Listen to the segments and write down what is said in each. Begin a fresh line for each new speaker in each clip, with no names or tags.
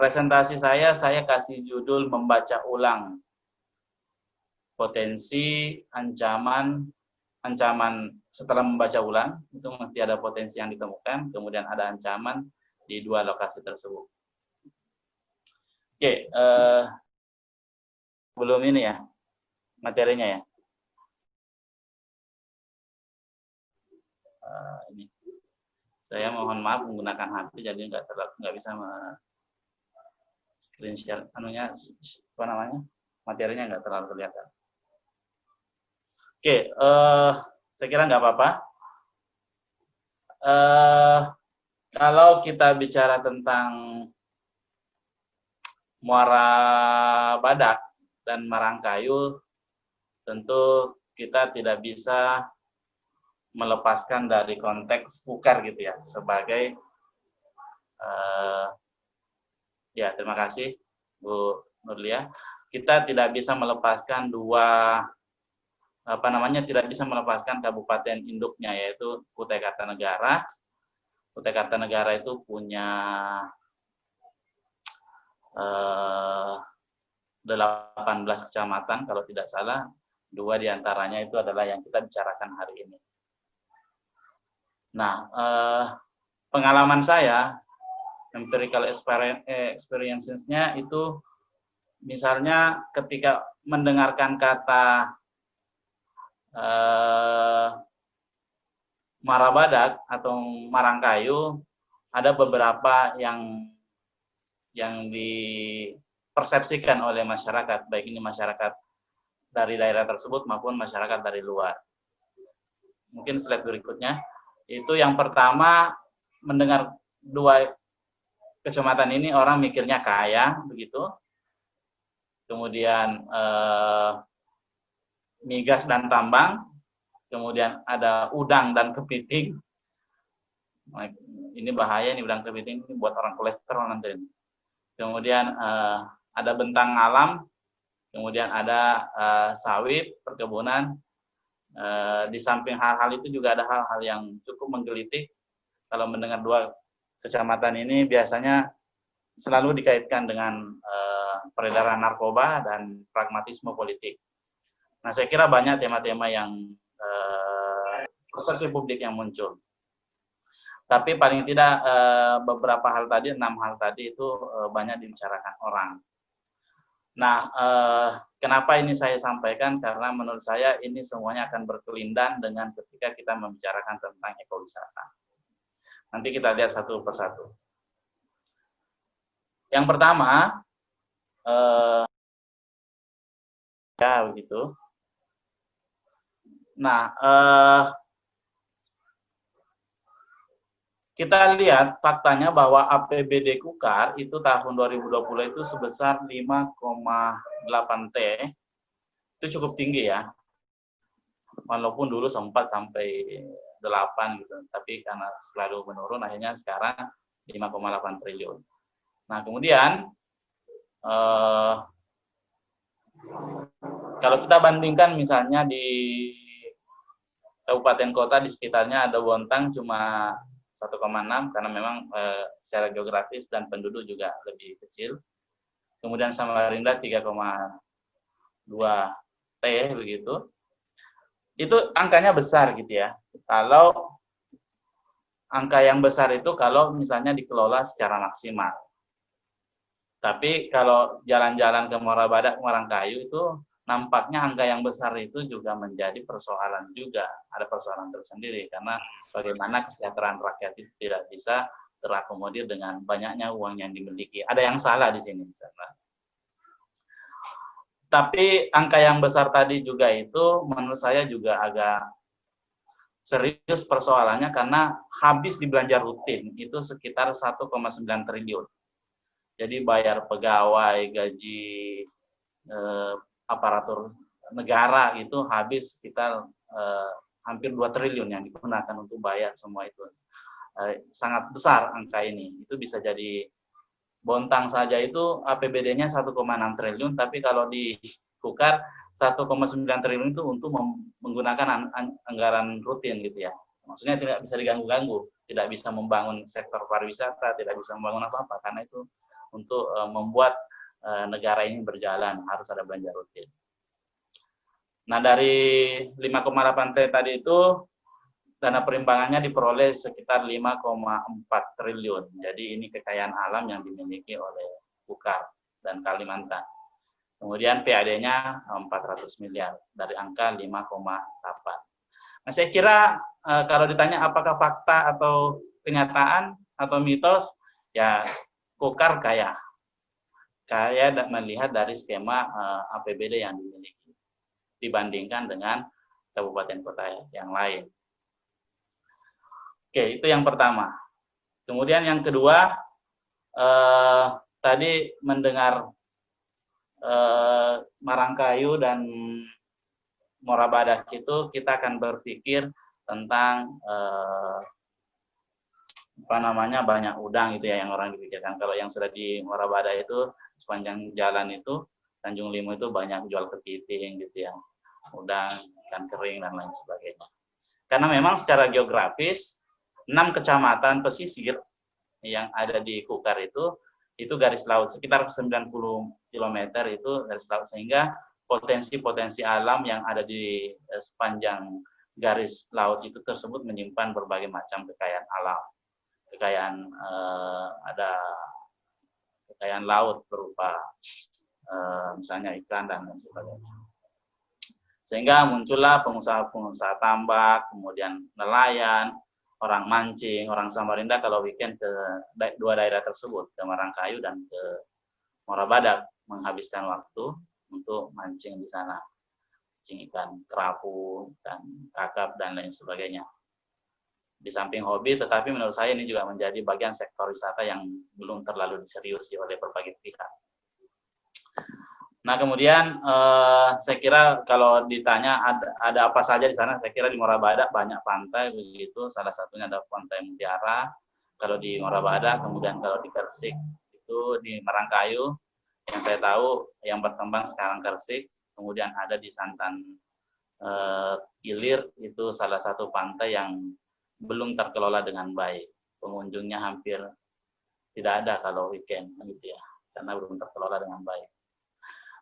presentasi saya kasih judul membaca ulang potensi, ancaman setelah membaca ulang, itu mesti ada potensi yang ditemukan, kemudian ada ancaman di dua lokasi tersebut. Oke, belum ini ya, materinya ya. Ini. Saya mohon maaf menggunakan HP, jadi nggak bisa screen share, materinya nggak terlalu kelihatan. Oke, saya kira nggak apa-apa. Kalau kita bicara tentang muara badak dan marangkayu, tentu kita tidak bisa melepaskan dari konteks UKAR gitu ya, sebagai ya terima kasih Bu Nurlia. Kita tidak bisa melepaskan tidak bisa melepaskan kabupaten induknya, yaitu Kutai Kartanegara. Kutai Kartanegara itu punya 18 kecamatan kalau tidak salah, 2 diantaranya itu adalah yang kita bicarakan hari ini. Nah, pengalaman saya, empirical experience-nya itu, misalnya ketika mendengarkan kata marabadak atau marangkayu, ada beberapa yang dipersepsikan oleh masyarakat, baik ini masyarakat dari daerah tersebut maupun masyarakat dari luar. Mungkin slide berikutnya. Itu yang pertama, mendengar 2 kecamatan ini orang mikirnya kaya, begitu. Kemudian migas dan tambang, kemudian ada udang dan kepiting. Ini bahaya, ini udang kepiting, ini buat orang kolesterol nanti. Kemudian ada bentang alam, kemudian ada sawit, perkebunan. Di samping hal-hal itu juga ada hal-hal yang cukup menggelitik. Kalau mendengar 2 kecamatan ini biasanya selalu dikaitkan dengan peredaran narkoba dan pragmatisme politik. Nah, saya kira banyak tema-tema yang persepsi publik yang muncul. Tapi paling tidak beberapa hal tadi, 6 hal tadi itu banyak dibicarakan orang. Nah, kenapa ini saya sampaikan? Karena menurut saya ini semuanya akan berkelindan dengan ketika kita membicarakan tentang ekowisata. Nanti kita lihat satu persatu. Yang pertama, ya begitu. Nah, kita lihat faktanya bahwa APBD KUKAR itu tahun 2020 itu sebesar 5,8 T. Itu cukup tinggi ya. Walaupun dulu sempat sampai 8 gitu, tapi karena selalu menurun akhirnya sekarang 5,8 triliun. Nah, kemudian kalau kita bandingkan misalnya di kabupaten kota di sekitarnya, ada Bontang cuma 1,6 karena memang secara geografis dan penduduk juga lebih kecil. Kemudian Samarinda 3,2 T begitu. Itu angkanya besar gitu ya. Kalau angka yang besar itu kalau misalnya dikelola secara maksimal. Tapi kalau jalan-jalan ke Muara Badak, Marangkayu itu nampaknya angka yang besar itu juga menjadi persoalan juga. Ada persoalan tersendiri karena bagaimana kesejahteraan rakyat itu tidak bisa terakomodir dengan banyaknya uang yang dimiliki. Ada yang salah di sini misalnya. Tapi angka yang besar tadi juga itu menurut saya juga agak serius persoalannya karena habis di belanja rutin itu sekitar 1,9 triliun. Jadi bayar pegawai, gaji aparatur negara itu habis sekitar hampir 2 triliun yang digunakan untuk bayar semua itu. Sangat besar angka ini. Itu bisa jadi Bontang saja itu APBD-nya 1,6 triliun, tapi kalau di KUKAR 1,9 triliun itu untuk menggunakan anggaran rutin gitu ya. Maksudnya tidak bisa diganggu-ganggu, tidak bisa membangun sektor pariwisata, tidak bisa membangun apa-apa karena itu untuk membuat negara ini berjalan, harus ada belanja rutin. Nah, dari 5,8 T tadi itu dana perimbangannya diperoleh sekitar 5,4 triliun. Jadi ini kekayaan alam yang dimiliki oleh Bukar dan Kalimantan. Kemudian PAD-nya 400 miliar dari angka 5,8. Nah, saya kira kalau ditanya apakah fakta atau kenyataan atau mitos, ya Bukar kaya melihat dari skema APBD yang dimiliki dibandingkan dengan kabupaten kota yang lain. Oke, itu yang pertama. Kemudian yang kedua, tadi mendengar Marangkayu dan Muara Badak itu, kita akan berpikir tentang banyak udang gitu ya yang orang dipikirkan. Kalau yang sudah di Muara Badak itu sepanjang jalan itu Tanjung Limu itu banyak jual kepiting gitu ya, udang, ikan kering dan lain sebagainya. Karena memang secara geografis 6 kecamatan pesisir yang ada di Kukar itu garis laut, sekitar 90 km itu garis laut, sehingga potensi-potensi alam yang ada di sepanjang garis laut itu tersebut menyimpan berbagai macam kekayaan alam. Ada kekayaan laut berupa misalnya ikan dan lain sebagainya. Sehingga muncullah pengusaha-pengusaha tambak, kemudian nelayan, orang mancing, orang Samarinda kalau weekend ke dua daerah tersebut, ke Marangkayu dan ke Muara Badak, menghabiskan waktu untuk mancing di sana. Mancing ikan kerapu, ikan kakap, dan lain sebagainya. Di samping hobi, tetapi menurut saya ini juga menjadi bagian sektor wisata yang belum terlalu diseriusi oleh berbagai pihak. Nah, kemudian saya kira kalau ditanya ada apa saja di sana, saya kira di Muara Badak banyak pantai begitu. Salah satunya ada Pantai Mutiara. Kalau di Muara Badak, kemudian kalau di Kersik itu di Marangkayu, yang saya tahu yang berkembang sekarang Kersik. Kemudian ada di Santan Ilir, itu salah satu pantai yang belum terkelola dengan baik. Pengunjungnya hampir tidak ada kalau weekend gitu ya, karena belum terkelola dengan baik.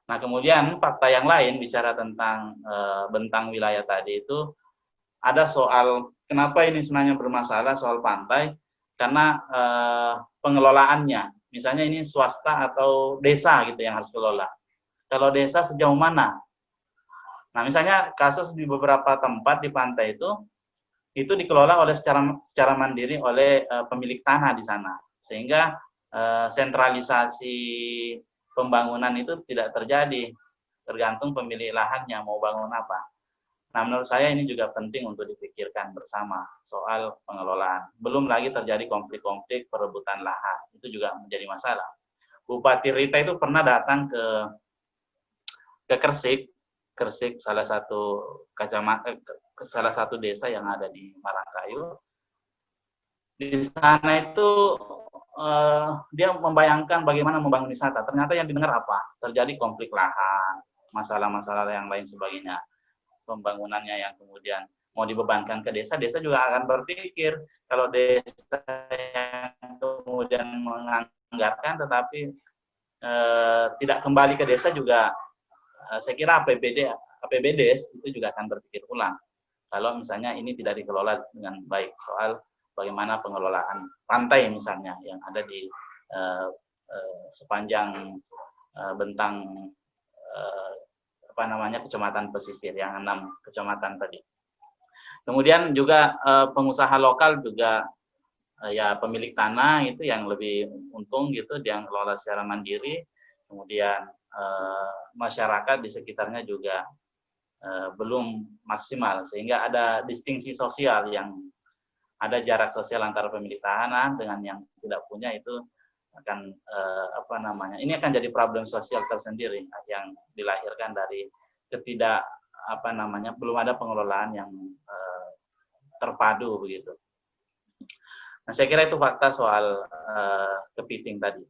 Nah, kemudian fakta yang lain bicara tentang bentang wilayah tadi itu, ada soal kenapa ini sebenarnya bermasalah soal pantai, karena pengelolaannya. Misalnya ini swasta atau desa gitu yang harus kelola. Kalau desa sejauh mana? Nah, misalnya kasus di beberapa tempat di pantai itu dikelola oleh secara mandiri oleh pemilik tanah di sana. Sehingga sentralisasi pembangunan itu tidak terjadi, tergantung pemilik lahannya mau bangun apa. Nah, menurut saya ini juga penting untuk dipikirkan bersama soal pengelolaan. Belum lagi terjadi konflik-konflik perebutan lahan, itu juga menjadi masalah. Bupati Rita itu pernah datang ke Kersik, salah satu desa yang ada di Marangkayu. Di sana itu dia membayangkan bagaimana membangun wisata. Ternyata yang didengar apa? Terjadi konflik lahan, masalah-masalah yang lain sebagainya. Pembangunannya yang kemudian mau dibebankan ke desa, desa juga akan berpikir kalau desa yang kemudian menganggarkan tetapi tidak kembali ke desa juga, saya kira APBDes itu juga akan berpikir ulang. Kalau misalnya ini tidak dikelola dengan baik, soal bagaimana pengelolaan pantai misalnya yang ada di sepanjang bentang kecamatan pesisir, yang 6 kecamatan tadi. Kemudian juga pengusaha lokal juga ya pemilik tanah itu yang lebih untung gitu, yang kelola secara mandiri. Kemudian masyarakat di sekitarnya juga belum maksimal, sehingga ada distingsi sosial, yang ada jarak sosial antara pemilik tanah dengan yang tidak punya. Itu akan ini akan jadi problem sosial tersendiri yang dilahirkan dari belum ada pengelolaan yang terpadu begitu. Nah, saya kira itu fakta soal kepiting tadi.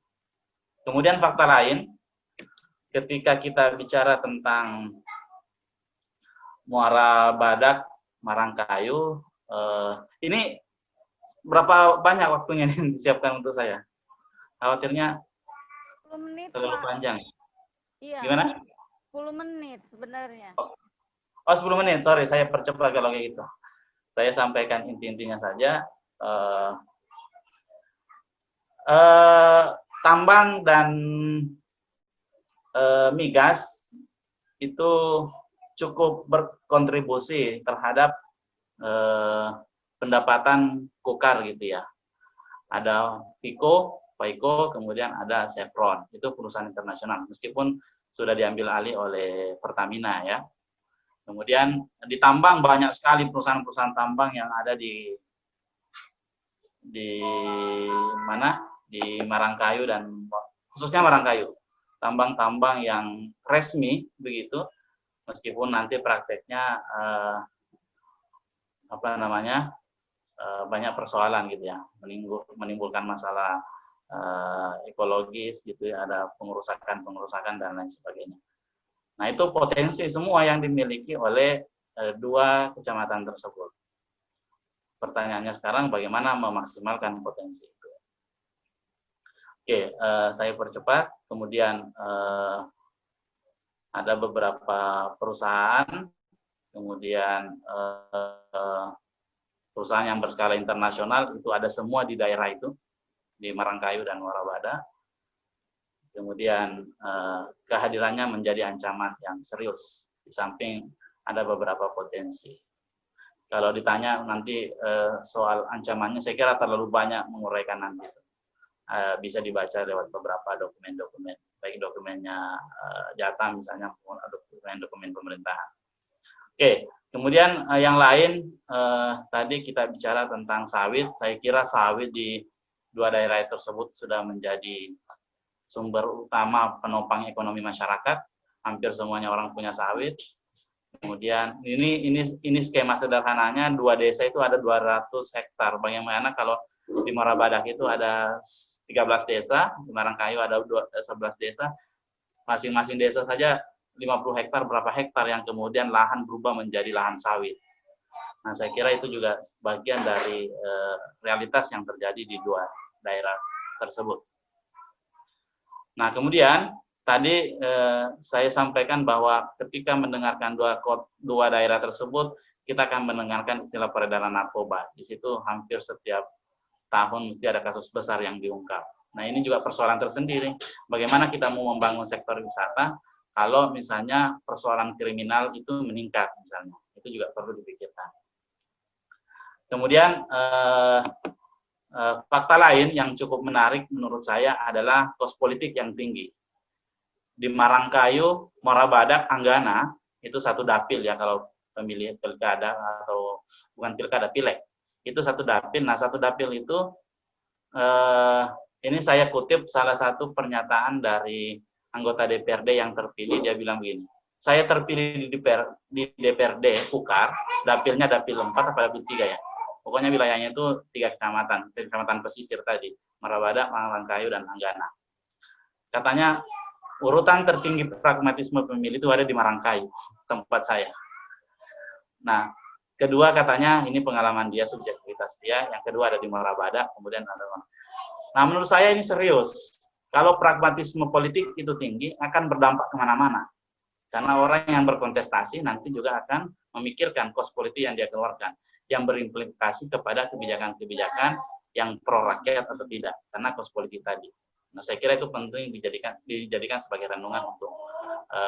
Kemudian fakta lain, ketika kita bicara tentang Muara Badak, Marangkayu, ini berapa banyak waktunya yang disiapkan untuk saya? Khawatirnya
menit,
terlalu
Pak.
panjang.
Iya.
Gimana?
10 menit sebenarnya.
Oh, 10 menit. Sorry, saya percepat kalau kayak gitu. Saya sampaikan inti-intinya saja. Tambang dan migas itu cukup berkontribusi terhadap pendapatan Kukar gitu ya. Ada Payco, kemudian ada Chevron. Itu perusahaan internasional. Meskipun sudah diambil alih oleh Pertamina ya. Kemudian ditambang banyak sekali perusahaan-perusahaan tambang yang ada di mana? Di Marangkayu dan khususnya Marangkayu. Tambang-tambang yang resmi begitu, meskipun nanti prakteknya banyak persoalan gitu ya, menimbulkan masalah ekologis gitu ya, ada pengerusakan dan lain sebagainya. Nah, itu potensi semua yang dimiliki oleh dua kecamatan tersebut. Pertanyaannya sekarang bagaimana memaksimalkan potensi itu. Oke, saya percepat. Kemudian ada beberapa perusahaan, kemudian perusahaan yang berskala internasional itu ada semua di daerah itu, di Marangkayu dan Warabada. Kemudian kehadirannya menjadi ancaman yang serius, di samping ada beberapa potensi. Kalau ditanya nanti soal ancamannya, saya kira terlalu banyak menguraikan nanti. Bisa dibaca lewat beberapa dokumen-dokumen, baik dokumennya Jata misalnya, maupun dokumen pemerintahan. Oke, kemudian yang lain, tadi kita bicara tentang sawit. Saya kira sawit di dua daerah tersebut sudah menjadi sumber utama penopang ekonomi masyarakat. Hampir semuanya orang punya sawit. Kemudian ini skema sederhananya, dua desa itu ada 200 hektar. Bagaimana kalau di Morabadak itu ada 13 desa, di Marangkayu ada 11 desa, masing-masing desa saja 50 hektar, berapa hektar yang kemudian lahan berubah menjadi lahan sawit. Nah, saya kira itu juga bagian dari realitas yang terjadi di dua daerah tersebut. Nah, kemudian tadi saya sampaikan bahwa ketika mendengarkan dua daerah tersebut, kita akan mendengarkan istilah peredaran narkoba. Di situ hampir setiap tahun mesti ada kasus besar yang diungkap. Nah, ini juga persoalan tersendiri. Bagaimana kita mau membangun sektor wisata kalau misalnya persoalan kriminal itu meningkat misalnya. Itu juga perlu dipikirkan. Kemudian fakta lain yang cukup menarik menurut saya adalah kos politik yang tinggi. Di Marangkayu, Morabadak, Anggana, itu satu dapil ya kalau pemilih pilkada atau bukan pilkada, pileg. Itu satu dapil. Nah, satu dapil itu ini saya kutip salah satu pernyataan dari anggota DPRD yang terpilih. Dia bilang begini, saya terpilih di DPRD Kukar, dapilnya dapil 4 atau dapil 3 ya. Pokoknya wilayahnya itu 3 kecamatan pesisir tadi, Marabada, Marangkayu, dan Anggana. Katanya urutan tertinggi pragmatisme pemilih itu ada di Marangkayu, tempat saya. Nah, kedua katanya ini pengalaman dia, subjektivitas dia. Yang kedua ada di Marabada, kemudian ada. Nah, menurut saya ini serius. Kalau pragmatisme politik itu tinggi, akan berdampak kemana-mana. Karena orang yang berkontestasi nanti juga akan memikirkan kos politik yang dia keluarkan, yang berimplikasi kepada kebijakan-kebijakan yang pro rakyat atau tidak, karena kos politik tadi. Nah, saya kira itu penting dijadikan sebagai renungan untuk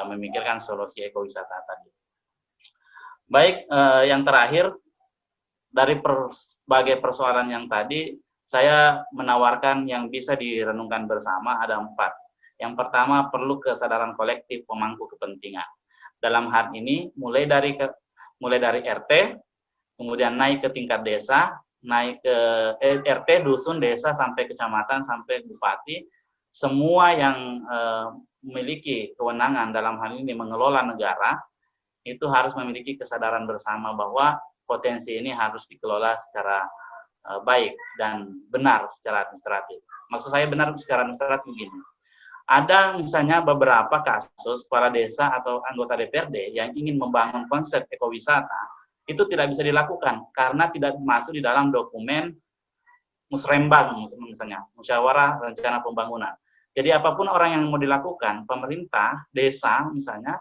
memikirkan solusi ekowisata tadi. Baik, yang terakhir, dari berbagai persoalan yang tadi, saya menawarkan yang bisa direnungkan bersama ada 4. Yang pertama, perlu kesadaran kolektif pemangku kepentingan. Dalam hal ini, mulai dari RT, kemudian naik ke tingkat desa, naik ke RT, dusun, desa, sampai kecamatan, sampai bupati, semua yang memiliki kewenangan dalam hal ini mengelola negara, itu harus memiliki kesadaran bersama bahwa potensi ini harus dikelola secara baik dan benar secara administratif. Maksud saya benar secara administratif begini. Ada misalnya beberapa kasus kepala desa atau anggota DPRD yang ingin membangun konsep ekowisata, itu tidak bisa dilakukan karena tidak masuk di dalam dokumen musrembang misalnya, musyawarah rencana pembangunan. Jadi apapun orang yang mau dilakukan, pemerintah, desa misalnya,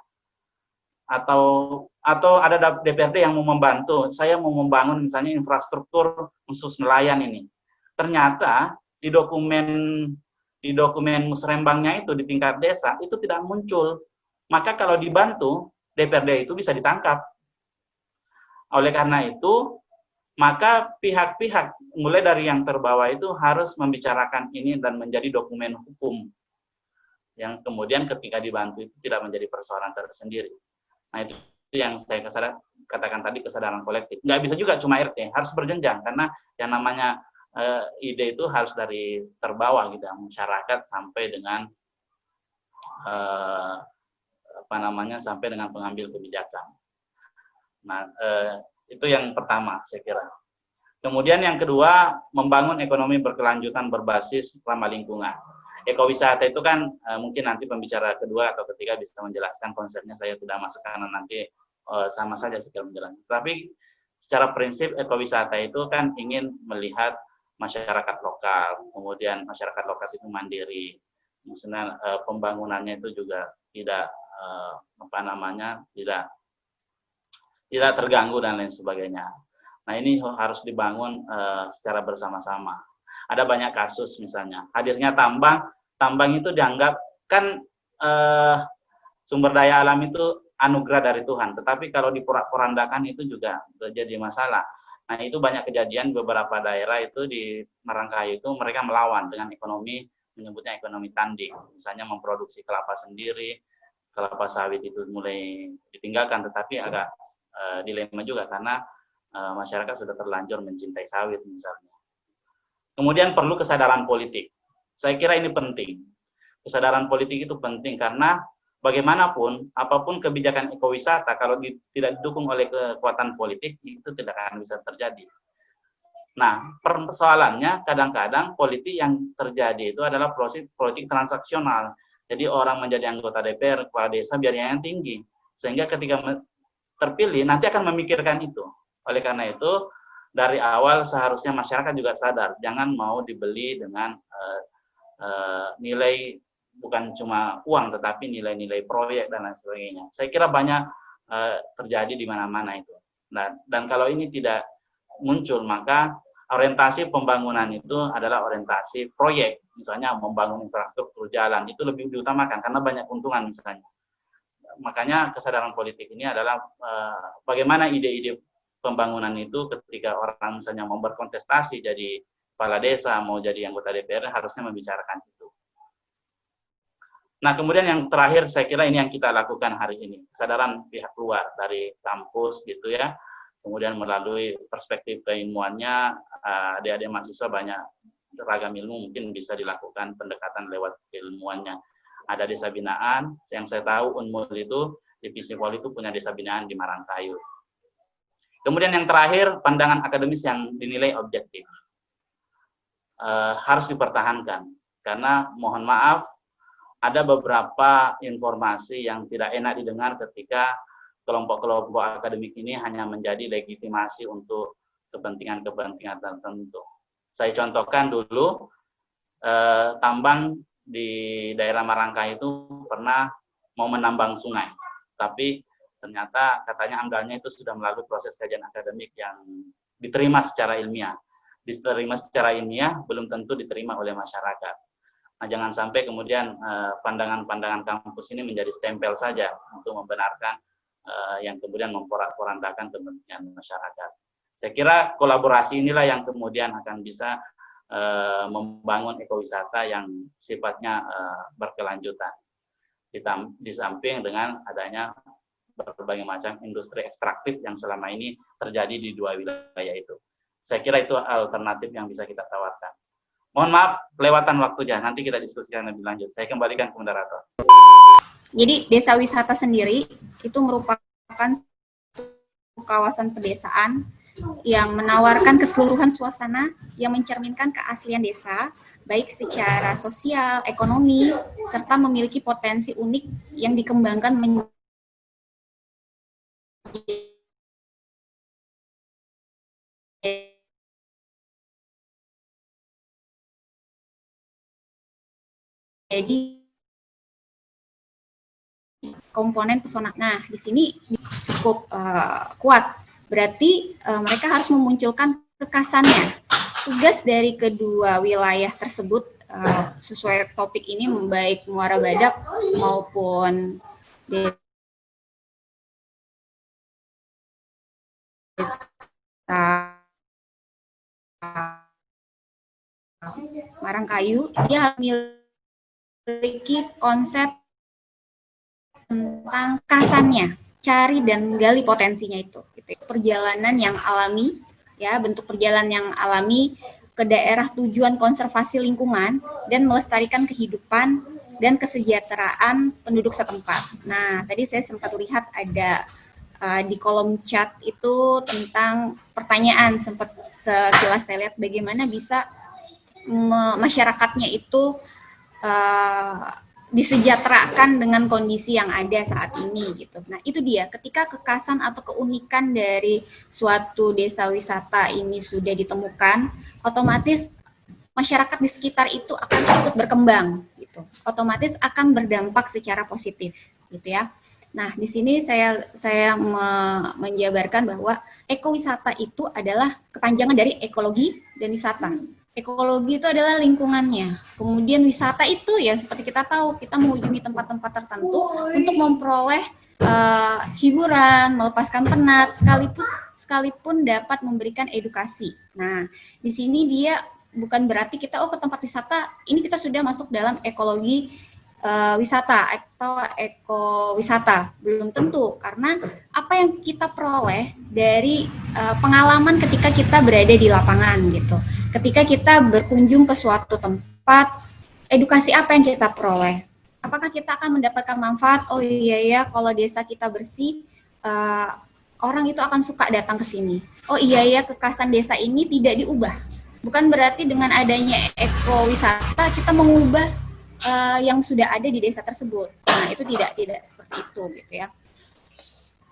atau ada DPRD yang mau membantu, saya mau membangun misalnya infrastruktur khusus nelayan ini. Ternyata di dokumen musrembangnya itu di tingkat desa itu tidak muncul. Maka kalau dibantu, DPRD itu bisa ditangkap. Oleh karena itu, maka pihak-pihak mulai dari yang terbawah itu harus membicarakan ini dan menjadi dokumen hukum yang kemudian ketika dibantu itu tidak menjadi persoalan tersendiri. Nah, itu yang saya katakan tadi, kesadaran kolektif. Nggak bisa juga cuma RT, harus berjenjang, karena yang namanya ide itu harus dari terbawah gitu, masyarakat sampai dengan sampai dengan pengambil kebijakan. Nah, itu yang pertama saya kira. Kemudian yang kedua, membangun ekonomi berkelanjutan berbasis ramah lingkungan. Ekowisata itu kan mungkin nanti pembicara kedua atau ketiga bisa menjelaskan konsepnya, saya tidak masuk karena nanti sama saja saya menjelaskan. Tapi secara prinsip ekowisata itu kan ingin melihat masyarakat lokal, kemudian masyarakat lokal itu mandiri, misalnya pembangunannya itu juga tidak tidak terganggu dan lain sebagainya. Nah, ini harus dibangun secara bersama-sama. Ada banyak kasus misalnya hadirnya tambang itu dianggap kan sumber daya alam itu anugerah dari Tuhan, tetapi kalau diporak-porandakan itu juga jadi masalah. Nah, itu banyak kejadian beberapa daerah itu di Marangkayu itu mereka melawan dengan ekonomi, menyebutnya ekonomi tanding, misalnya memproduksi kelapa sendiri, kelapa sawit itu mulai ditinggalkan, tetapi agak dilema juga karena masyarakat sudah terlanjur mencintai sawit misalnya. Kemudian perlu kesadaran politik. Saya kira ini penting. Kesadaran politik itu penting karena bagaimanapun, apapun kebijakan ekowisata, kalau tidak didukung oleh kekuatan politik, itu tidak akan bisa terjadi. Nah, persoalannya kadang-kadang politik yang terjadi itu adalah politik transaksional. Jadi orang menjadi anggota DPR, kepala desa biayanya tinggi. Sehingga ketika terpilih, nanti akan memikirkan itu. Oleh karena itu, dari awal seharusnya masyarakat juga sadar, jangan mau dibeli dengan nilai bukan cuma uang, tetapi nilai-nilai proyek dan lain sebagainya. Saya kira banyak terjadi di mana-mana itu. Nah, dan kalau ini tidak muncul, maka orientasi pembangunan itu adalah orientasi proyek. Misalnya membangun infrastruktur jalan, itu lebih diutamakan karena banyak keuntungan misalnya. Makanya kesadaran politik ini adalah bagaimana ide-ide pembangunan itu ketika orang misalnya mau berkontestasi jadi kepala desa, mau jadi anggota DPR, harusnya membicarakan itu. Nah, kemudian yang terakhir saya kira ini yang kita lakukan hari ini, kesadaran pihak luar dari kampus gitu ya, kemudian melalui perspektif keilmuannya, adik-adik mahasiswa banyak ragam ilmu mungkin bisa dilakukan pendekatan lewat keilmuannya. Ada desa binaan, yang saya tahu Unmul itu, divisi Poli itu punya desa binaan di Marangkayu. Kemudian yang terakhir, pandangan akademis yang dinilai objektif. Harus dipertahankan, karena mohon maaf, ada beberapa informasi yang tidak enak didengar ketika kelompok-kelompok akademik ini hanya menjadi legitimasi untuk kepentingan-kepentingan tertentu. Saya contohkan dulu, tambang di daerah Marangkai itu pernah mau menambang sungai, tapi ternyata katanya amdalnya itu sudah melalui proses kajian akademik yang diterima secara ilmiah. Diterima secara ilmiah belum tentu diterima oleh masyarakat. Nah, jangan sampai kemudian pandangan-pandangan kampus ini menjadi stempel saja untuk membenarkan yang kemudian memporak-porandakan kepentingan masyarakat. Saya kira kolaborasi inilah yang kemudian akan bisa membangun ekowisata yang sifatnya berkelanjutan. Di samping dengan adanya berbagai macam industri ekstraktif yang selama ini terjadi di dua wilayah itu. Saya kira itu alternatif yang bisa kita tawarkan. Mohon maaf, kelewatan waktunya. Nanti kita diskusikan lebih lanjut. Saya kembalikan ke moderator.
Jadi desa wisata sendiri itu merupakan kawasan pedesaan yang menawarkan keseluruhan suasana yang mencerminkan keaslian desa, baik secara sosial, ekonomi, serta memiliki potensi unik yang dikembangkan menjadi komponen pesona. Nah, di sini cukup kuat. Berarti mereka harus memunculkan kekasannya. Tugas dari kedua wilayah tersebut sesuai topik ini, baik Muara Badak maupun desa Marangkayu, dia harus memiliki konsep tentang kasannya, cari dan gali potensinya itu. Perjalanan yang alami, ya, bentuk perjalanan yang alami ke daerah tujuan konservasi lingkungan dan melestarikan kehidupan dan kesejahteraan penduduk setempat. Nah, tadi saya sempat lihat ada di kolom chat itu tentang pertanyaan, sempat sekilas saya lihat bagaimana bisa masyarakatnya itu disejahterakan dengan kondisi yang ada saat ini gitu. Nah, itu dia, ketika kekasan atau keunikan dari suatu desa wisata ini sudah ditemukan, otomatis masyarakat di sekitar itu akan ikut berkembang gitu. Otomatis akan berdampak secara positif gitu ya. Nah, di sini saya menjabarkan bahwa ekowisata itu adalah kepanjangan dari ekologi dan wisata. Ekologi itu adalah lingkungannya. Kemudian wisata itu ya seperti kita tahu, kita mengunjungi tempat-tempat tertentu untuk memperoleh hiburan, melepaskan penat, sekalipun dapat memberikan edukasi. Nah, di sini dia bukan berarti kita ke tempat wisata, ini kita sudah masuk dalam ekologi wisata atau ekowisata. Belum tentu, karena apa yang kita peroleh dari pengalaman ketika kita berada di lapangan gitu. Ketika kita berkunjung ke suatu tempat, edukasi apa yang kita peroleh? Apakah kita akan mendapatkan manfaat? Oh iya ya, kalau desa kita bersih, orang itu akan suka datang ke sini. Oh iya ya, kekasan desa ini tidak diubah. Bukan berarti dengan adanya ekowisata kita mengubah yang sudah ada di desa tersebut. Nah, itu tidak seperti itu gitu ya.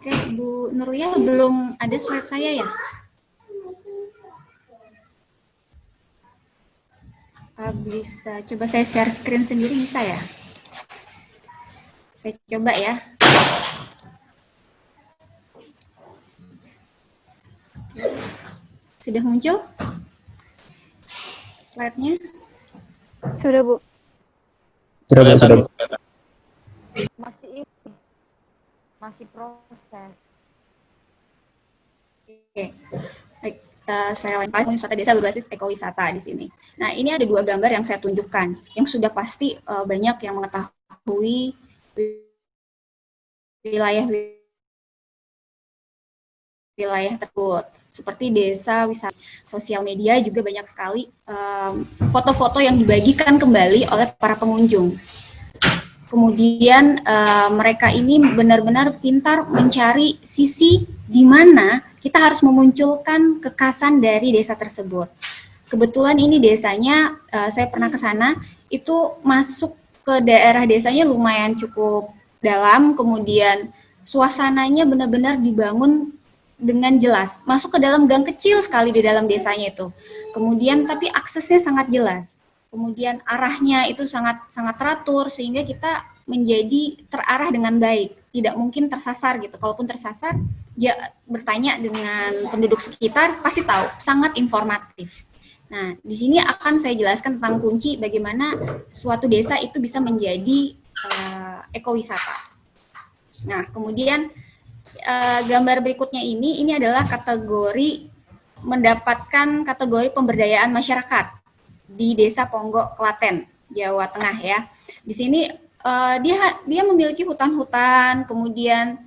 Oke, Bu Nurlia, belum ada slide saya ya? Bisa coba saya share screen sendiri, bisa ya? Saya coba ya. Sudah muncul slide-nya?
Sudah, Bu.
Sudah.
Masih proses.
Oke. Baik, saya lanjutkan wisata desa berbasis ekowisata di sini. Nah, ini ada dua gambar yang saya tunjukkan, yang sudah pasti banyak yang mengetahui wilayah tersebut. Seperti desa wisata, sosial media juga banyak sekali foto-foto yang dibagikan kembali oleh para pengunjung. Kemudian mereka ini benar-benar pintar mencari sisi di mana kita harus memunculkan kekasan dari desa tersebut. Kebetulan ini desanya, saya pernah ke sana, itu masuk ke daerah desanya lumayan cukup dalam, kemudian suasananya benar-benar dibangun dengan jelas, masuk ke dalam gang kecil sekali di dalam desanya itu. Kemudian tapi aksesnya sangat jelas. Kemudian arahnya itu sangat teratur sehingga kita menjadi terarah dengan baik. Tidak mungkin tersasar gitu. Kalaupun tersasar, ya bertanya dengan penduduk sekitar pasti tahu, sangat informatif. Nah, di sini akan saya jelaskan tentang kunci bagaimana suatu desa itu bisa menjadi ekowisata. Nah, kemudian gambar berikutnya ini adalah kategori mendapatkan kategori pemberdayaan masyarakat di Desa Ponggok, Klaten, Jawa Tengah ya. Di sini dia memiliki hutan-hutan, kemudian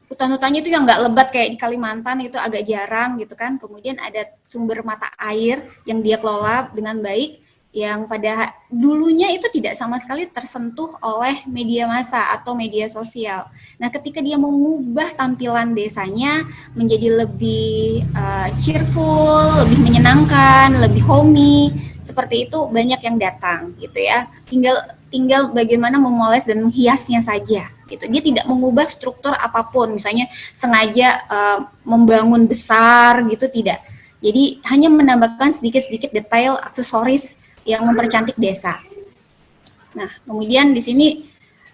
hutan-hutannya itu yang nggak lebat kayak di Kalimantan, itu agak jarang gitu kan. Kemudian ada sumber mata air yang dia kelola dengan baik, yang pada dulunya itu tidak sama sekali tersentuh oleh media massa atau media sosial. Nah, ketika dia mengubah tampilan desanya menjadi lebih cheerful, lebih menyenangkan, lebih homey, seperti itu banyak yang datang gitu ya. Tinggal bagaimana memoles dan menghiasnya saja gitu. Dia tidak mengubah struktur apapun, misalnya sengaja membangun besar gitu, tidak. Jadi hanya menambahkan sedikit-sedikit detail aksesoris yang mempercantik desa. Nah, kemudian di sini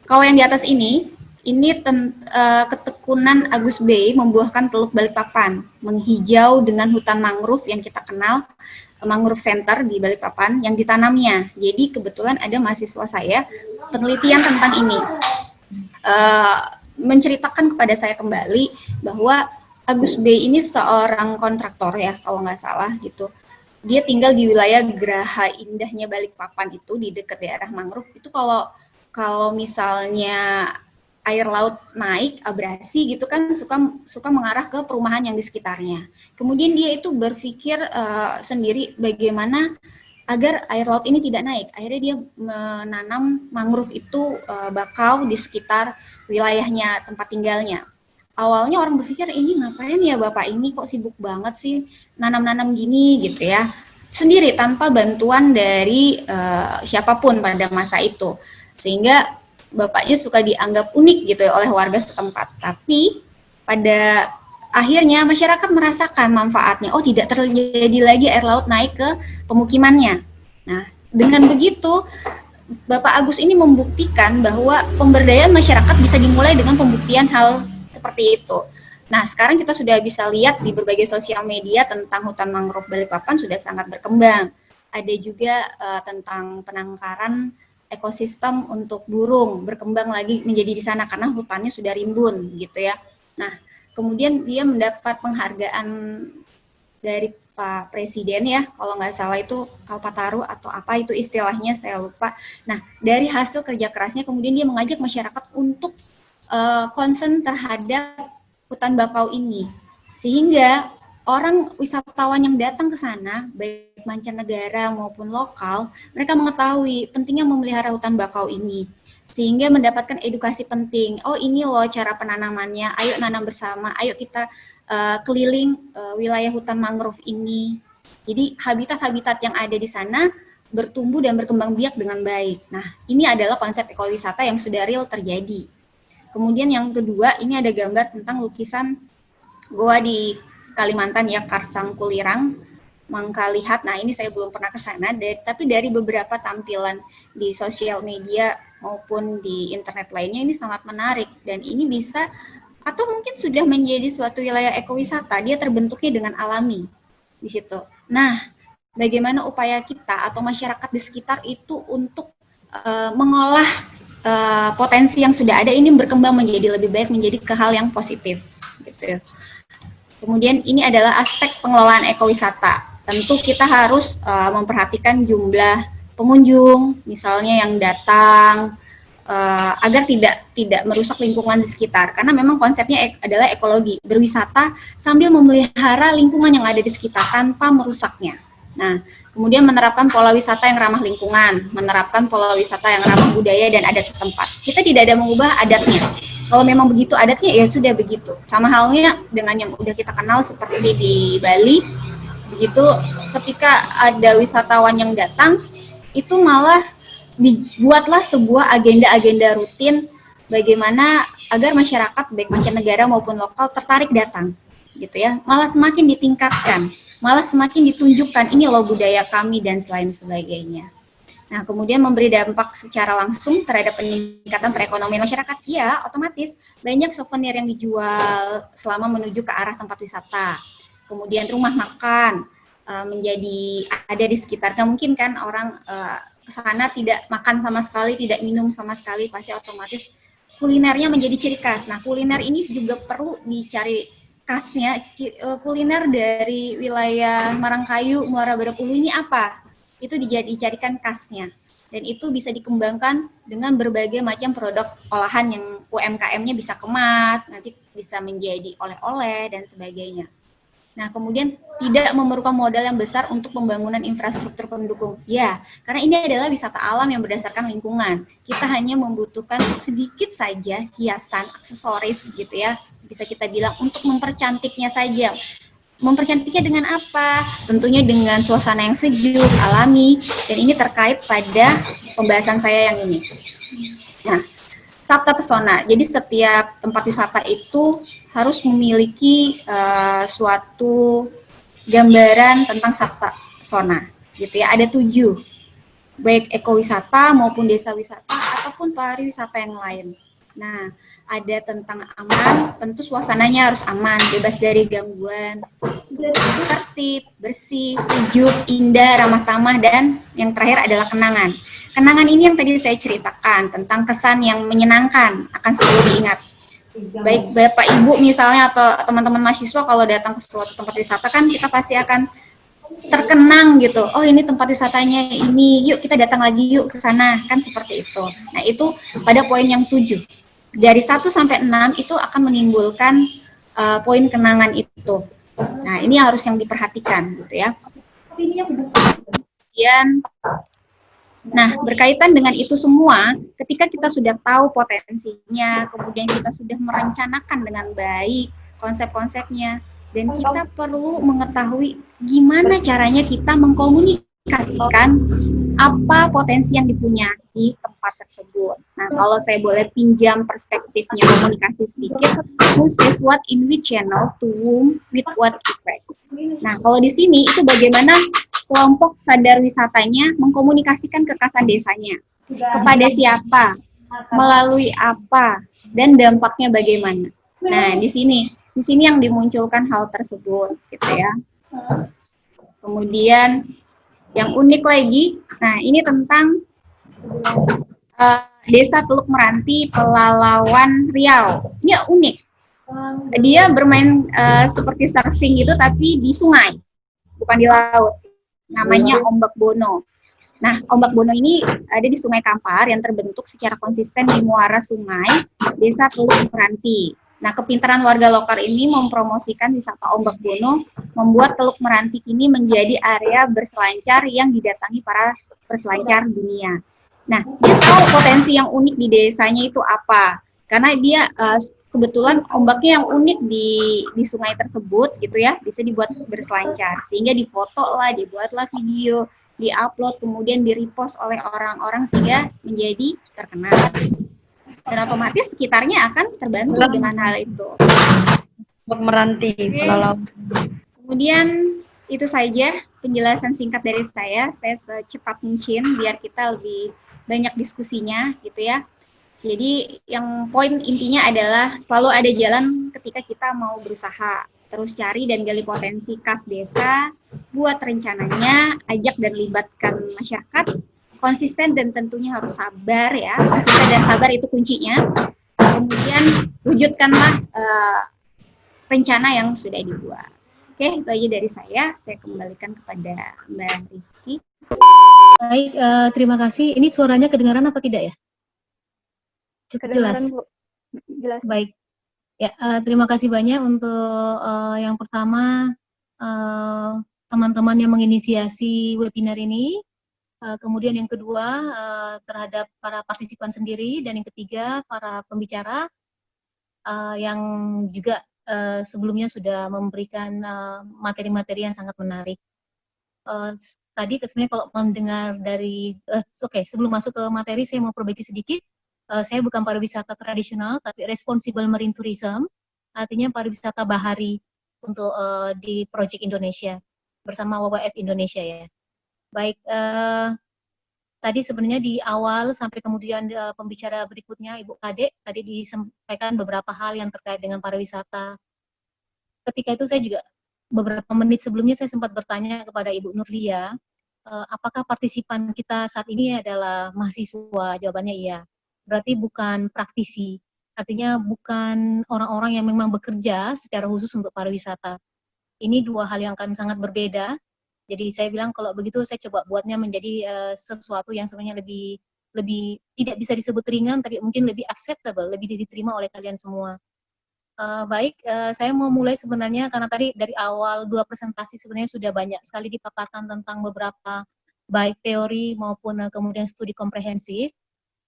kalau yang di atas ini ketekunan Agus Bey membuahkan Teluk Balikpapan, menghijau dengan hutan mangrove yang kita kenal, mangrove center di Balikpapan yang ditanamnya. Jadi kebetulan ada mahasiswa saya penelitian tentang ini, menceritakan kepada saya kembali bahwa Agus Bey ini seorang kontraktor ya, kalau nggak salah gitu. Dia tinggal di wilayah Geraha Indahnya Balikpapan itu di dekat daerah mangrove. Itu kalau misalnya air laut naik, abrasi gitu kan suka mengarah ke perumahan yang di sekitarnya. Kemudian dia itu berpikir sendiri bagaimana agar air laut ini tidak naik. Akhirnya dia menanam mangrove itu bakau di sekitar wilayahnya tempat tinggalnya. Awalnya orang berpikir ini ngapain ya bapak ini kok sibuk banget sih nanam-nanam gini gitu ya. Sendiri tanpa bantuan dari siapapun pada masa itu. Sehingga bapaknya suka dianggap unik gitu ya oleh warga setempat. Tapi pada akhirnya masyarakat merasakan manfaatnya. Oh, tidak terjadi lagi air laut naik ke pemukimannya. Nah, dengan begitu Bapak Agus ini membuktikan bahwa pemberdayaan masyarakat bisa dimulai dengan pembuktian hal seperti itu. Nah, sekarang kita sudah bisa lihat di berbagai sosial media tentang hutan mangrove Balikpapan sudah sangat berkembang. Ada juga tentang penangkaran ekosistem untuk burung berkembang lagi menjadi di sana karena hutannya sudah rimbun gitu ya. Nah, kemudian dia mendapat penghargaan dari Pak Presiden ya, kalau nggak salah itu Kalpataru atau apa itu istilahnya saya lupa. Nah, dari hasil kerja kerasnya kemudian dia mengajak masyarakat untuk concern terhadap hutan bakau ini, sehingga orang wisatawan yang datang ke sana, baik mancanegara maupun lokal, mereka mengetahui pentingnya memelihara hutan bakau ini, sehingga mendapatkan edukasi penting. Oh, ini loh cara penanamannya, ayo nanam bersama, ayo kita keliling wilayah hutan mangrove ini. Jadi habitat-habitat yang ada di sana bertumbuh dan berkembang biak dengan baik. Nah, ini adalah konsep ekowisata yang sudah real terjadi. Kemudian yang kedua, ini ada gambar tentang lukisan goa di Kalimantan ya, Karsang Kulirang, Mangka Lihat. Nah, ini saya belum pernah ke sana, tapi dari beberapa tampilan di sosial media maupun di internet lainnya ini sangat menarik dan ini bisa atau mungkin sudah menjadi suatu wilayah ekowisata. Dia terbentuknya dengan alami di situ. Nah, bagaimana upaya kita atau masyarakat di sekitar itu untuk mengolah potensi yang sudah ada ini berkembang menjadi lebih baik, menjadi ke hal yang positif gitu. Kemudian ini adalah aspek pengelolaan ekowisata. Tentu kita harus memperhatikan jumlah pengunjung, misalnya yang datang, agar tidak merusak lingkungan di sekitar. Karena memang konsepnya adalah ekologi, berwisata sambil memelihara lingkungan yang ada di sekitar tanpa merusaknya. Nah, kemudian menerapkan pola wisata yang ramah lingkungan, menerapkan pola wisata yang ramah budaya dan adat setempat. Kita tidak ada mengubah adatnya. Kalau memang begitu adatnya, ya sudah begitu. Sama halnya dengan yang udah kita kenal seperti di Bali, begitu ketika ada wisatawan yang datang, itu malah dibuatlah sebuah agenda-agenda rutin bagaimana agar masyarakat baik mancanegara maupun lokal tertarik datang, gitu ya. Malah semakin ditingkatkan, malah semakin ditunjukkan ini loh budaya kami dan selain sebagainya. Nah, kemudian memberi dampak secara langsung terhadap peningkatan perekonomian masyarakat. Ya, otomatis banyak souvenir yang dijual selama menuju ke arah tempat wisata. Kemudian rumah makan menjadi ada di sekitar. Gak mungkin kan orang ke sana tidak makan sama sekali, tidak minum sama sekali, pasti otomatis kulinernya menjadi ciri khas. Nah, kuliner ini juga perlu dicari khasnya. Kuliner dari wilayah Marangkayu, Muara Badak Ulu ini apa? Itu dicarikan khasnya. Dan itu bisa dikembangkan dengan berbagai macam produk olahan yang UMKM-nya bisa kemas, nanti bisa menjadi oleh-oleh dan sebagainya. Nah, kemudian tidak memerlukan modal yang besar untuk pembangunan infrastruktur pendukung. Ya, karena ini adalah wisata alam yang berdasarkan lingkungan. Kita hanya membutuhkan sedikit saja hiasan, aksesoris gitu ya, bisa kita bilang untuk mempercantiknya saja. Mempercantiknya dengan apa? Tentunya dengan suasana yang sejuk, alami, dan ini terkait pada pembahasan saya yang ini. Nah, sabta pesona. Jadi setiap tempat wisata itu harus memiliki suatu gambaran tentang sabta pesona, gitu ya. Ada 7. baik ekowisata maupun desa wisata ataupun pariwisata yang lain. Nah, ada tentang aman, tentu suasananya harus aman, bebas dari gangguan, tertib, bersih, sejuk, indah, ramah tamah, dan yang terakhir adalah kenangan. Kenangan ini yang tadi saya ceritakan tentang kesan yang menyenangkan akan selalu diingat. Baik Bapak Ibu misalnya atau teman-teman mahasiswa kalau datang ke suatu tempat wisata kan kita pasti akan terkenang gitu. Oh, ini tempat wisatanya ini, yuk kita datang lagi yuk ke sana, kan seperti itu. Nah, itu pada poin yang 7. Dari 1 sampai 6 itu akan menimbulkan poin kenangan itu. Nah, ini harus yang diperhatikan gitu ya. Kemudian nah, berkaitan dengan itu semua, ketika kita sudah tahu potensinya, kemudian kita sudah merencanakan dengan baik konsep-konsepnya, dan kita perlu mengetahui gimana caranya kita mengkomunikasikan apa potensi yang dipunyai di tempat tersebut. Nah, kalau saya boleh pinjam perspektifnya komunikasi sedikit, who says what in which channel to whom with what effect. Nah, kalau di sini itu bagaimana kelompok sadar wisatanya mengkomunikasikan kekasan desanya kepada siapa, melalui apa, dan dampaknya bagaimana. Nah, di sini yang dimunculkan hal tersebut, gitu ya. Kemudian yang unik lagi, nah ini tentang Desa Teluk Meranti, Pelalawan Riau. Ini unik. Dia bermain seperti surfing gitu, tapi di sungai, bukan di laut. Namanya Ombak Bono. Nah, Ombak Bono ini ada di Sungai Kampar yang terbentuk secara konsisten di muara sungai Desa Teluk Meranti. Nah, kepintaran warga lokal ini mempromosikan wisata Ombak Bono, membuat Teluk Meranti ini menjadi area berselancar yang didatangi para peselancar dunia. Nah, dia tahu potensi yang unik di desanya itu apa, karena dia kebetulan ombaknya yang unik di sungai tersebut, gitu ya, bisa dibuat berselancar, sehingga difoto lah, dibuatlah video, di-upload, kemudian di-repost oleh orang-orang sehingga menjadi terkenal. Dan otomatis sekitarnya akan terbantu dengan hal itu.
Meranti,
Kemudian itu saja penjelasan singkat dari saya secepat mungkin biar kita lebih banyak diskusinya gitu ya. Jadi yang poin intinya adalah selalu ada jalan ketika kita mau berusaha. Terus cari dan gali potensi khas desa, buat rencananya, ajak dan libatkan masyarakat, konsisten dan tentunya harus sabar ya. Konsisten dan sabar itu kuncinya. Kemudian wujudkanlah rencana yang sudah dibuat. Oke, itu aja dari saya. Saya kembalikan kepada Mbak Rizky.
Baik, terima kasih. Ini suaranya kedengaran apa tidak ya? Cukup jelas.
Bu. Jelas.
Baik. Ya, terima kasih banyak untuk yang pertama teman-teman yang menginisiasi webinar ini. Kemudian yang kedua terhadap para partisipan sendiri, dan yang ketiga para pembicara yang juga sebelumnya sudah memberikan materi-materi yang sangat menarik. Tadi sebenarnya kalau mendengar dari sebelum masuk ke materi saya mau perbaiki sedikit. Saya bukan pariwisata tradisional tapi responsible marine tourism, artinya pariwisata bahari untuk di Project Indonesia bersama WWF Indonesia ya. Baik, tadi sebenarnya di awal sampai kemudian pembicara berikutnya Ibu Kadek tadi disampaikan beberapa hal yang terkait dengan pariwisata. Ketika itu saya juga beberapa menit sebelumnya saya sempat bertanya kepada Ibu Nurlia, apakah partisipan kita saat ini adalah mahasiswa? Jawabannya iya. Berarti bukan praktisi, artinya bukan orang-orang yang memang bekerja secara khusus untuk pariwisata. Ini dua hal yang akan sangat berbeda. Jadi saya bilang kalau begitu saya coba buatnya menjadi sesuatu yang sebenarnya lebih tidak bisa disebut ringan, tapi mungkin lebih acceptable, lebih diterima oleh kalian semua. Baik, saya mau mulai sebenarnya karena tadi dari awal dua presentasi sebenarnya sudah banyak sekali dipaparkan tentang beberapa baik teori maupun kemudian studi komprehensif.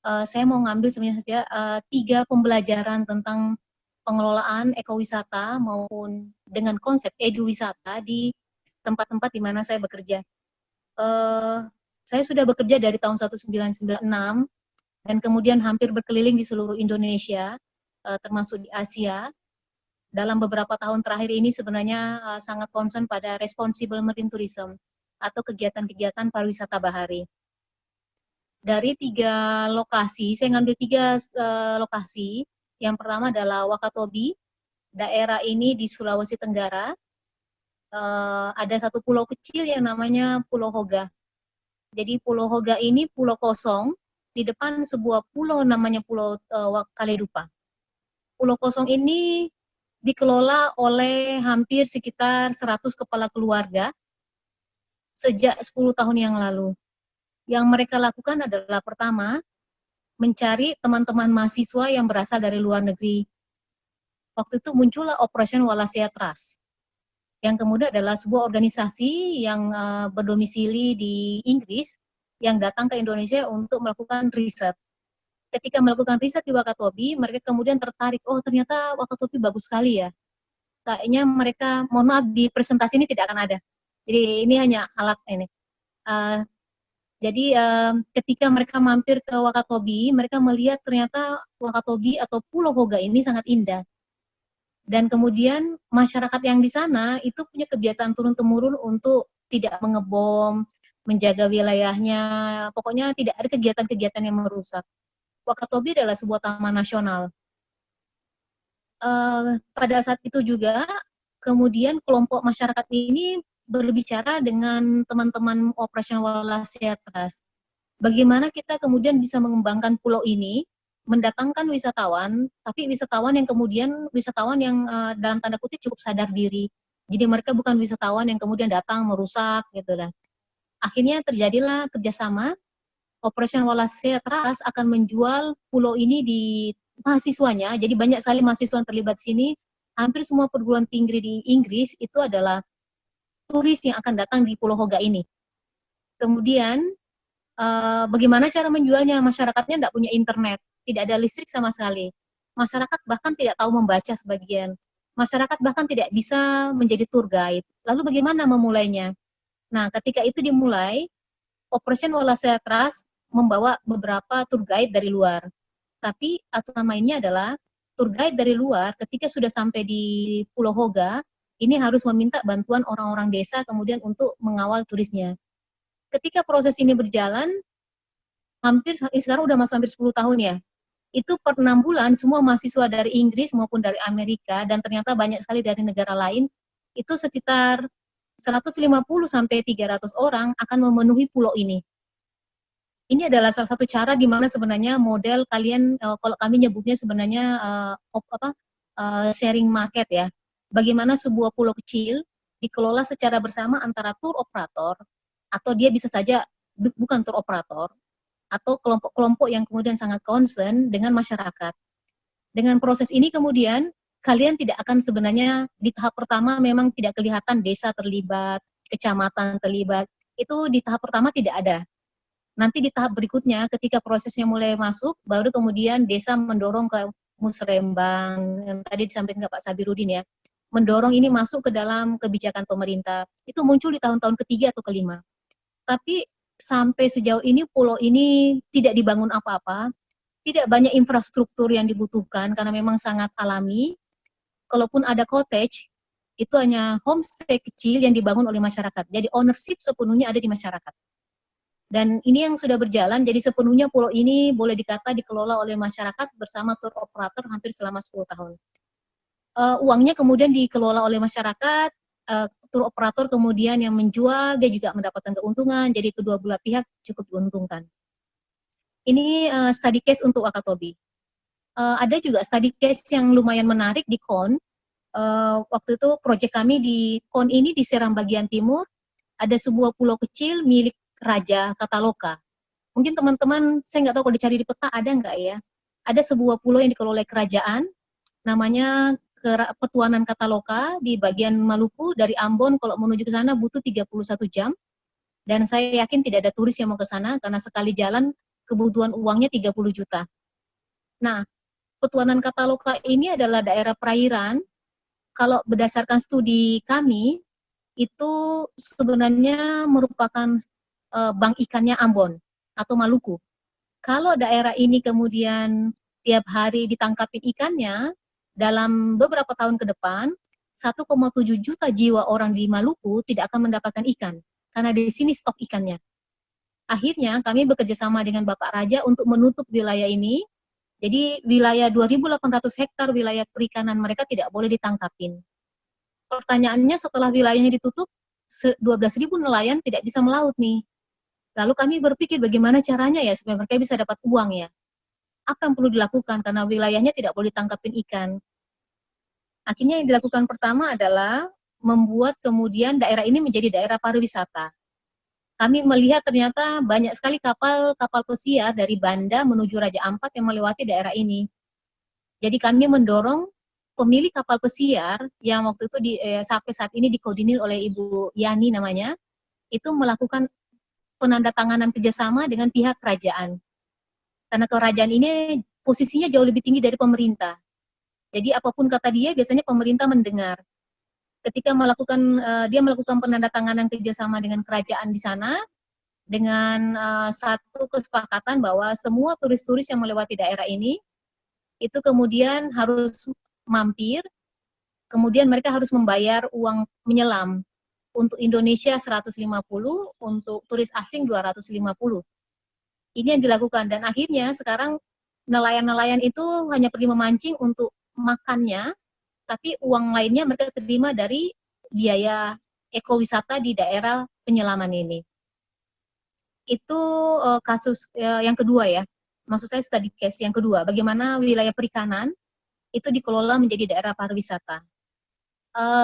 Saya mau ngambil sebenarnya saja 3 pembelajaran tentang pengelolaan ekowisata maupun dengan konsep eduwisata di tempat-tempat di mana saya bekerja. Saya sudah bekerja dari tahun 1996 dan kemudian hampir berkeliling di seluruh Indonesia, termasuk di Asia. Dalam beberapa tahun terakhir ini sebenarnya sangat concern pada responsible marine tourism atau kegiatan-kegiatan pariwisata bahari. Dari 3 lokasi, saya ngambil 3 lokasi. Yang pertama adalah Wakatobi, daerah ini di Sulawesi Tenggara. Ada satu pulau kecil yang namanya Pulau Hoga. Jadi Pulau Hoga ini pulau kosong, di depan sebuah pulau namanya Pulau Kaledupa. Pulau kosong ini dikelola oleh hampir sekitar 100 kepala keluarga sejak 10 tahun yang lalu. Yang mereka lakukan adalah pertama, mencari teman-teman mahasiswa yang berasal dari luar negeri. Waktu itu muncullah Operation Wallacea Trust, yang kemudian adalah sebuah organisasi yang berdomisili di Inggris yang datang ke Indonesia untuk melakukan riset. Ketika melakukan riset di Wakatobi, mereka kemudian tertarik, oh ternyata Wakatobi bagus sekali ya. Kayaknya mereka, mohon maaf di presentasi ini tidak akan ada. Jadi ini hanya alat ini. Jadi ketika mereka mampir ke Wakatobi, mereka melihat ternyata Wakatobi atau Pulau Hoga ini sangat indah. Dan kemudian masyarakat yang di sana itu punya kebiasaan turun-temurun untuk tidak mengebom, menjaga wilayahnya, pokoknya tidak ada kegiatan-kegiatan yang merusak. Wakatobi adalah sebuah taman nasional. Pada saat itu juga, kemudian kelompok masyarakat ini berbicara dengan teman-teman Operation Wallacea Trust. Bagaimana kita kemudian bisa mengembangkan pulau ini, mendatangkan wisatawan, tapi wisatawan yang kemudian wisatawan yang dalam tanda kutip cukup sadar diri. Jadi mereka bukan wisatawan yang kemudian datang merusak gitu lah. Akhirnya terjadilah kerjasama. Operation Wallacea Trust akan menjual pulau ini di mahasiswanya. Jadi banyak sekali mahasiswa yang terlibat sini. Hampir semua perguruan tinggi di Inggris itu adalah turis yang akan datang di Pulau Hoga ini. Kemudian bagaimana cara menjualnya? Masyarakatnya tidak punya internet, tidak ada listrik sama sekali. Masyarakat bahkan tidak tahu membaca sebagian. Masyarakat bahkan tidak bisa menjadi tour guide. Lalu bagaimana memulainya? Nah, ketika itu dimulai, Operation Wallacea Trust membawa beberapa tour guide dari luar. Tapi aturan mainnya adalah tour guide dari luar ketika sudah sampai di Pulau Hoga, ini harus meminta bantuan orang-orang desa kemudian untuk mengawal turisnya. Ketika proses ini berjalan, sekarang udah masuk hampir 10 tahun ya, itu per 6 bulan semua mahasiswa dari Inggris maupun dari Amerika dan ternyata banyak sekali dari negara lain, itu sekitar 150 sampai 300 orang akan memenuhi pulau ini. Ini adalah salah satu cara di mana sebenarnya model kalian, kalau kami nyebutnya sebenarnya sharing market ya. Bagaimana sebuah pulau kecil dikelola secara bersama antara tour operator, atau dia bisa saja bukan tour operator, atau kelompok-kelompok yang kemudian sangat concern dengan masyarakat. Dengan proses ini kemudian, kalian tidak akan sebenarnya di tahap pertama memang tidak kelihatan desa terlibat, kecamatan terlibat, itu di tahap pertama tidak ada. Nanti di tahap berikutnya ketika prosesnya mulai masuk, baru kemudian desa mendorong ke musrembang, yang tadi disampaikan Pak Sabirudin ya, mendorong ini masuk ke dalam kebijakan pemerintah. Itu muncul di tahun-tahun ketiga atau kelima. Tapi sampai sejauh ini pulau ini tidak dibangun apa-apa, tidak banyak infrastruktur yang dibutuhkan karena memang sangat alami. Kalaupun ada cottage, itu hanya homestay kecil yang dibangun oleh masyarakat. Jadi ownership sepenuhnya ada di masyarakat. Dan ini yang sudah berjalan, jadi sepenuhnya pulau ini boleh dikata dikelola oleh masyarakat bersama tour operator hampir selama 10 tahun. Uangnya kemudian dikelola oleh masyarakat, tour operator kemudian yang menjual, dia juga mendapatkan keuntungan, jadi kedua belah pihak cukup diuntungkan. Ini study case untuk Wakatobi. Ada juga study case yang lumayan menarik di KON. Waktu itu proyek kami di KON ini di Seram bagian timur, ada sebuah pulau kecil milik Raja Kataloka. Mungkin teman-teman, saya nggak tahu kalau dicari di peta ada nggak ya. Ada sebuah pulau yang dikelola oleh kerajaan, namanya Petuanan Kataloka di bagian Maluku. Dari Ambon kalau menuju ke sana butuh 31 jam. Dan saya yakin tidak ada turis yang mau ke sana karena sekali jalan kebutuhan uangnya 30 juta. Nah, Petuanan Kataloka ini adalah daerah perairan. Kalau berdasarkan studi kami, itu sebenarnya merupakan bank ikannya Ambon atau Maluku. Kalau daerah ini kemudian tiap hari ditangkapin ikannya, dalam beberapa tahun ke depan, 1,7 juta jiwa orang di Maluku tidak akan mendapatkan ikan, karena di sini stok ikannya. akhirnya kami bekerja sama dengan Bapak Raja untuk menutup wilayah ini. Jadi wilayah 2.800 hektar wilayah perikanan mereka tidak boleh ditangkapin. Pertanyaannya setelah wilayahnya ditutup, 12.000 nelayan tidak bisa melaut nih. Lalu kami berpikir bagaimana caranya ya supaya mereka bisa dapat uang ya. Apa yang perlu dilakukan karena wilayahnya tidak boleh ditangkapin ikan. Akhirnya yang dilakukan pertama adalah membuat kemudian daerah ini menjadi daerah pariwisata. Kami melihat ternyata banyak sekali kapal pesiar dari Banda menuju Raja Ampat yang melewati daerah ini. Jadi kami mendorong pemilik kapal pesiar yang waktu itu sampai saat ini dikoordinir oleh Ibu Yani namanya, itu melakukan penandatanganan kerjasama dengan pihak kerajaan. Karena kerajaan ini posisinya jauh lebih tinggi dari pemerintah. Jadi apapun kata dia, biasanya pemerintah mendengar. Ketika dia melakukan penandatanganan kerjasama dengan kerajaan di sana, dengan satu kesepakatan bahwa semua turis-turis yang melewati daerah ini, itu kemudian harus mampir, kemudian mereka harus membayar uang menyelam. Untuk Indonesia 150, untuk turis asing 250. Ini yang dilakukan, dan akhirnya sekarang nelayan-nelayan itu hanya pergi memancing untuk makannya, tapi uang lainnya mereka terima dari biaya ekowisata di daerah penyelaman ini. Itu kasus yang kedua ya, maksud saya study case yang kedua, bagaimana wilayah perikanan itu dikelola menjadi daerah pariwisata.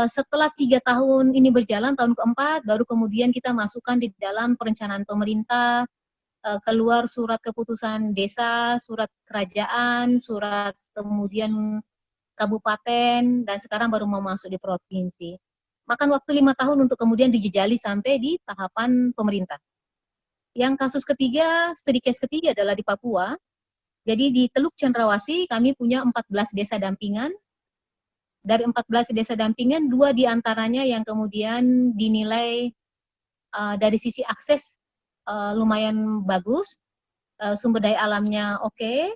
Setelah 3 tahun ini berjalan, tahun keempat, baru kemudian kita masukkan di dalam perencanaan pemerintah, keluar surat keputusan desa, surat kerajaan, surat kemudian kabupaten, dan sekarang baru mau masuk di provinsi. Makan waktu 5 tahun untuk kemudian dijejali sampai di tahapan pemerintah. Yang kasus ketiga, studi case ketiga adalah di Papua. Jadi di Teluk Cendrawasih kami punya 14 desa dampingan. Dari 14 desa dampingan, 2 diantaranya yang kemudian dinilai dari sisi akses lumayan bagus, sumber daya alamnya oke,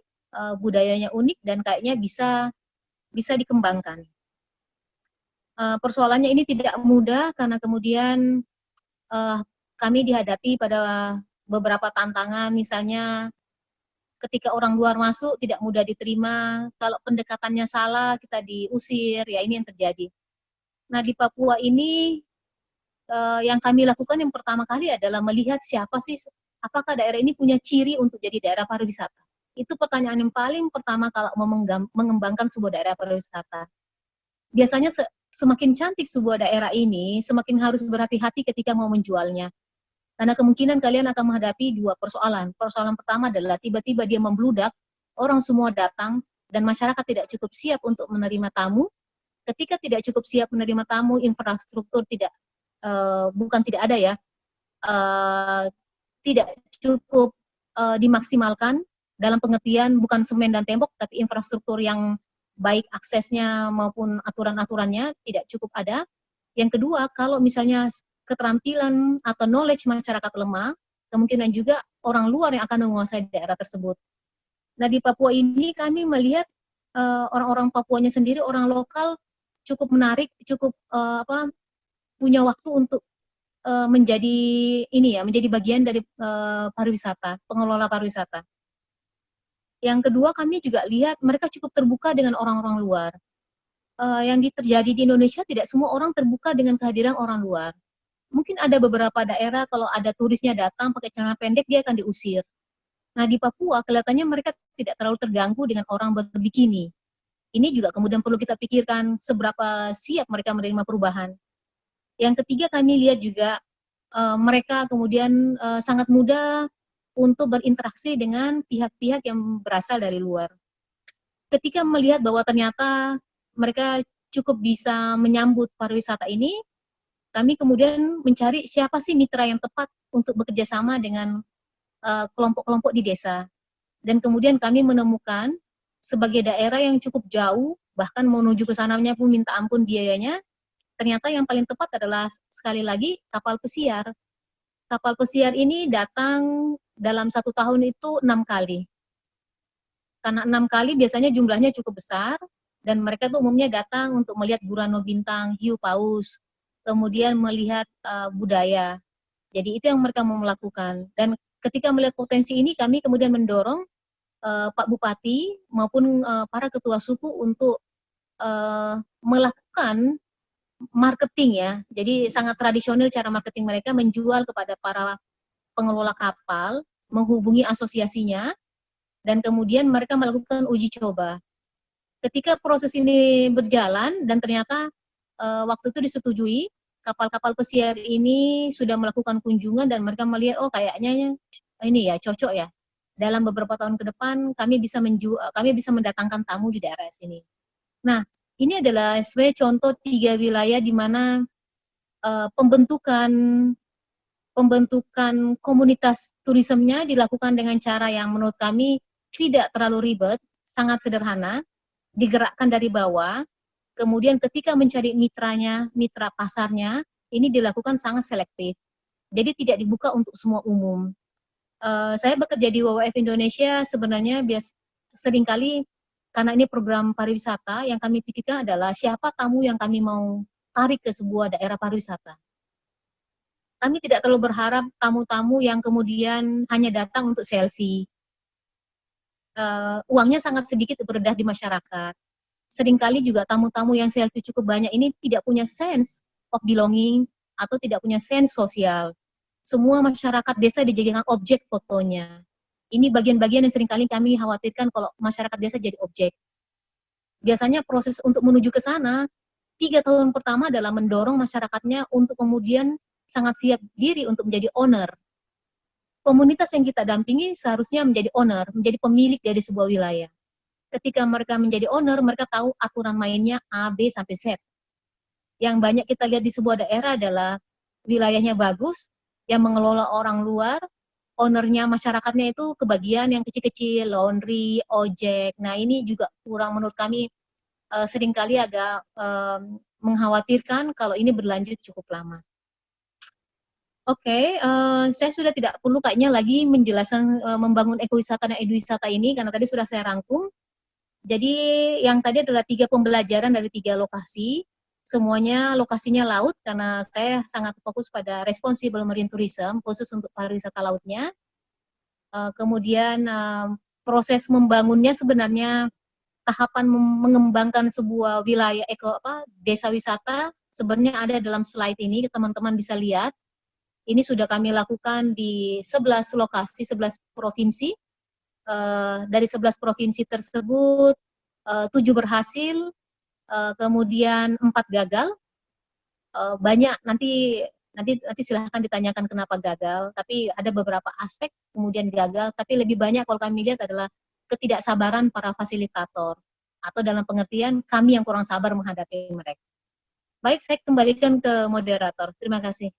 budayanya unik, dan kayaknya bisa dikembangkan. Persoalannya ini tidak mudah karena kemudian kami dihadapi pada beberapa tantangan, misalnya ketika orang luar masuk tidak mudah diterima, kalau pendekatannya salah kita diusir, ya ini yang terjadi. Nah di Papua ini yang kami lakukan yang pertama kali adalah melihat siapa sih, apakah daerah ini punya ciri untuk jadi daerah pariwisata. Itu pertanyaan yang paling pertama kalau mau mengembangkan sebuah daerah pariwisata. Biasanya semakin cantik sebuah daerah ini, semakin harus berhati-hati ketika mau menjualnya. Karena kemungkinan kalian akan menghadapi 2 persoalan. Persoalan pertama adalah tiba-tiba dia membludak, orang semua datang, dan masyarakat tidak cukup siap untuk menerima tamu. Ketika tidak cukup siap menerima tamu, infrastruktur bukan tidak ada ya, tidak cukup dimaksimalkan, dalam pengertian bukan semen dan tembok, tapi infrastruktur yang baik aksesnya maupun aturan-aturannya tidak cukup ada. Yang kedua, kalau misalnya keterampilan atau knowledge masyarakat lemah, kemungkinan juga orang luar yang akan menguasai daerah tersebut. Nah di Papua ini kami melihat orang-orang Papuanya sendiri, orang lokal cukup menarik, cukup punya waktu untuk menjadi bagian dari pariwisata, pengelola pariwisata. Yang kedua, kami juga lihat mereka cukup terbuka dengan orang-orang luar. Yang terjadi di Indonesia, tidak semua orang terbuka dengan kehadiran orang luar. Mungkin ada beberapa daerah kalau ada turisnya datang pakai celana pendek, dia akan diusir. Nah di Papua kelihatannya mereka tidak terlalu terganggu dengan orang berbikini. Ini juga kemudian perlu kita pikirkan seberapa siap mereka menerima perubahan. Yang ketiga, kami lihat juga mereka kemudian sangat mudah untuk berinteraksi dengan pihak-pihak yang berasal dari luar. Ketika melihat bahwa ternyata mereka cukup bisa menyambut pariwisata ini, kami kemudian mencari siapa sih mitra yang tepat untuk bekerja sama dengan kelompok-kelompok di desa. Dan kemudian kami menemukan sebagai daerah yang cukup jauh, bahkan menuju ke sananya pun minta ampun biayanya, ternyata yang paling tepat adalah sekali lagi kapal pesiar. Kapal pesiar ini datang dalam 1 tahun itu 6 kali. Karena 6 kali biasanya jumlahnya cukup besar, dan mereka tuh umumnya datang untuk melihat Burano Bintang, hiu paus, kemudian melihat budaya. Jadi itu yang mereka mau melakukan. Dan ketika melihat potensi ini, kami kemudian mendorong Pak Bupati maupun para ketua suku untuk melakukan marketing ya. Jadi sangat tradisional cara marketing mereka, menjual kepada para pengelola kapal, menghubungi asosiasinya, dan kemudian mereka melakukan uji coba. Ketika proses ini berjalan dan ternyata waktu itu disetujui, kapal-kapal pesiar ini sudah melakukan kunjungan dan mereka melihat, oh kayaknya ini ya cocok ya. Dalam beberapa tahun ke depan kami bisa mendatangkan tamu di daerah sini. Nah, ini adalah sebenarnya contoh 3 wilayah di mana pembentukan komunitas turismenya dilakukan dengan cara yang menurut kami tidak terlalu ribet, sangat sederhana, digerakkan dari bawah, kemudian ketika mencari mitra pasarnya, ini dilakukan sangat selektif. Jadi tidak dibuka untuk semua umum. Saya bekerja di WWF Indonesia sebenarnya seringkali karena ini program pariwisata, yang kami pikirkan adalah siapa tamu yang kami mau tarik ke sebuah daerah pariwisata. Kami tidak terlalu berharap tamu-tamu yang kemudian hanya datang untuk selfie. Uangnya sangat sedikit beredar di masyarakat. Seringkali juga tamu-tamu yang selfie cukup banyak ini tidak punya sense of belonging atau tidak punya sense sosial. Semua masyarakat desa dijadikan objek fotonya. Ini bagian-bagian yang seringkali kami khawatirkan kalau masyarakat desa jadi objek. Biasanya proses untuk menuju ke sana, 3 tahun pertama adalah mendorong masyarakatnya untuk kemudian sangat siap diri untuk menjadi owner. Komunitas yang kita dampingi seharusnya menjadi owner, menjadi pemilik dari sebuah wilayah. Ketika mereka menjadi owner, mereka tahu aturan mainnya A, B, sampai Z. Yang banyak kita lihat di sebuah daerah adalah wilayahnya bagus, yang mengelola orang luar, ownernya masyarakatnya itu kebagian yang kecil-kecil, laundry, ojek. Nah ini juga kurang menurut kami seringkali agak mengkhawatirkan kalau ini berlanjut cukup lama. Oke, saya sudah tidak perlu kayaknya lagi menjelaskan membangun ekowisata dan eduwisata ini karena tadi sudah saya rangkum. Jadi yang tadi adalah 3 pembelajaran dari 3 lokasi. Semuanya lokasinya laut karena saya sangat fokus pada responsible marine tourism khusus untuk pariwisata lautnya. Kemudian proses membangunnya sebenarnya tahapan mengembangkan sebuah wilayah desa wisata sebenarnya ada dalam slide ini, teman-teman bisa lihat. Ini sudah kami lakukan di 11 lokasi, 11 provinsi. Dari 11 provinsi tersebut 7 berhasil, kemudian 4 gagal. Banyak nanti silahkan ditanyakan kenapa gagal, tapi ada beberapa aspek kemudian gagal, tapi lebih banyak kalau kami lihat adalah ketidaksabaran para fasilitator atau dalam pengertian kami yang kurang sabar menghadapi mereka. Baik, saya kembalikan ke moderator. Terima kasih.